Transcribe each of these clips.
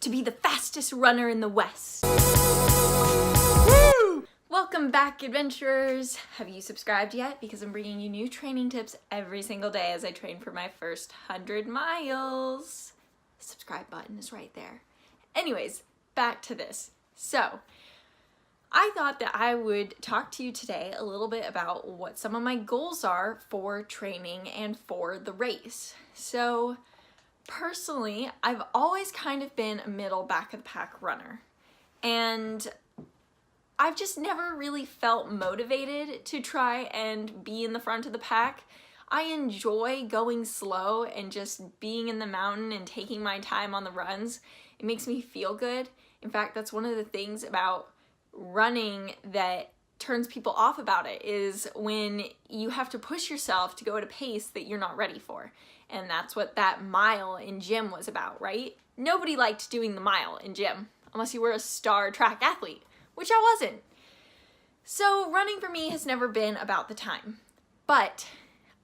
to be the fastest runner in the West. Woo! Welcome back, adventurers. Have you subscribed yet? Because I'm bringing you new training tips every single day as I train for my first 100 miles. The subscribe button is right there. Anyways, back to this. So, I thought that I would talk to you today a little bit about what some of my goals are for training and for the race. So, personally, I've always kind of been a middle back of the pack runner, and I've just never really felt motivated to try and be in the front of the pack. I enjoy going slow and just being in the mountain and taking my time on the runs. It makes me feel good. In fact, that's one of the things about running that turns people off about it, is when you have to push yourself to go at a pace that you're not ready for. And that's what that mile in gym was about, right? Nobody liked doing the mile in gym unless you were a star track athlete, which I wasn't. So running for me has never been about the time, but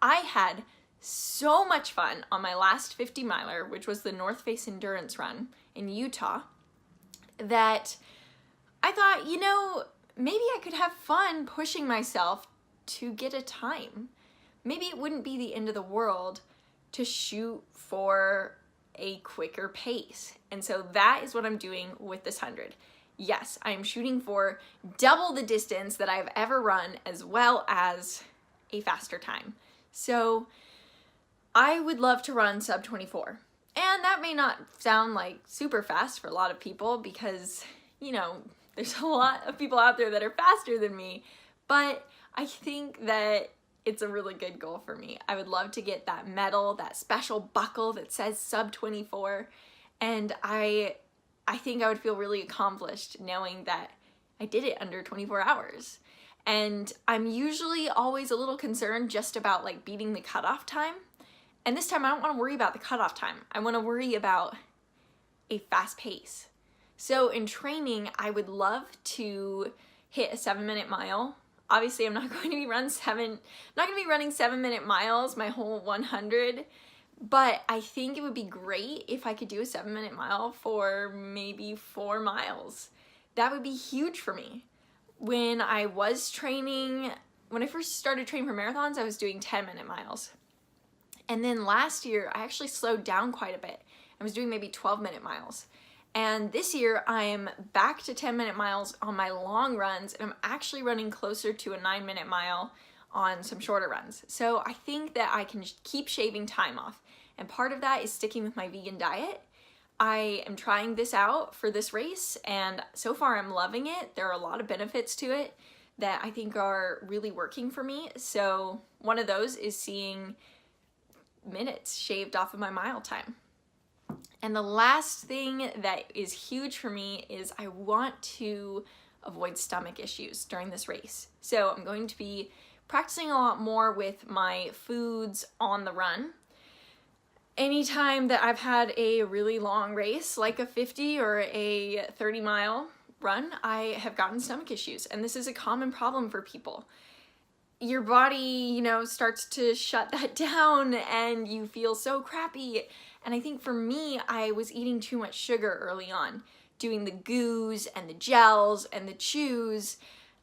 I had so much fun on my last 50 miler, which was the North Face Endurance Run in Utah, that I thought, you know, maybe I could have fun pushing myself to get a time. Maybe it wouldn't be the end of the world to shoot for a quicker pace. And so that is what I'm doing with this 100. Yes, I'm shooting for double the distance that I've ever run, as well as a faster time. So I would love to run sub 24. And that may not sound like super fast for a lot of people because, you know, there's a lot of people out there that are faster than me, but I think that it's a really good goal for me. I would love to get that medal, that special buckle that says sub 24, and I think I would feel really accomplished knowing that I did it under 24 hours. And I'm usually always a little concerned just about like beating the cutoff time. And this time I don't want to worry about the cutoff time. I want to worry about a fast pace. So in training, I would love to hit a 7-minute mile. Obviously, I'm not going to be running 7-minute miles my whole 100, but I think it would be great if I could do a 7-minute mile for maybe 4 miles. That would be huge for me. When I first started training for marathons, I was doing 10-minute miles. And then last year, I actually slowed down quite a bit. I was doing maybe 12-minute miles. And this year, I'm back to 10-minute miles on my long runs, and I'm actually running closer to a 9-minute mile on some shorter runs. So I think that I can keep shaving time off. And part of that is sticking with my vegan diet. I am trying this out for this race, and so far I'm loving it. There are a lot of benefits to it that I think are really working for me. So one of those is seeing minutes shaved off of my mile time. And the last thing that is huge for me is I want to avoid stomach issues during this race. So I'm going to be practicing a lot more with my foods on the run. Anytime that I've had a really long race, like a 50 or a 30-mile run, I have gotten stomach issues. And this is a common problem for people. Your body, you know, starts to shut that down and you feel so crappy. And I think for me, I was eating too much sugar early on, doing the goos and the gels and the chews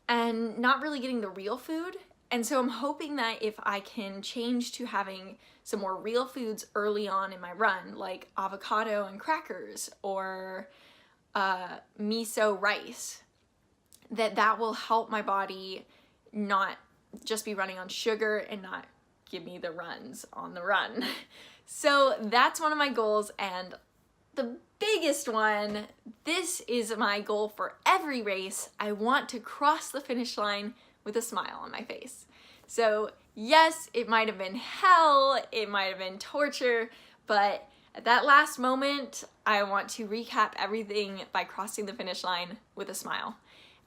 and not really getting the real food. And so I'm hoping that if I can change to having some more real foods early on in my run, like avocado and crackers or miso rice, that will help my body not just be running on sugar and not give me the runs on the run. So that's one of my goals, and the biggest one, this is my goal for every race. I want to cross the finish line with a smile on my face. So yes, it might have been hell, it might have been torture, but at that last moment, I want to recap everything by crossing the finish line with a smile.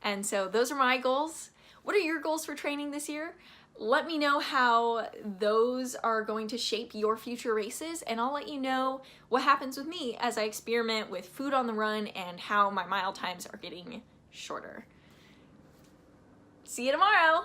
And so those are my goals. What are your goals for training this year? Let me know how those are going to shape your future races, and I'll let you know what happens with me as I experiment with food on the run and how my mile times are getting shorter. See you tomorrow!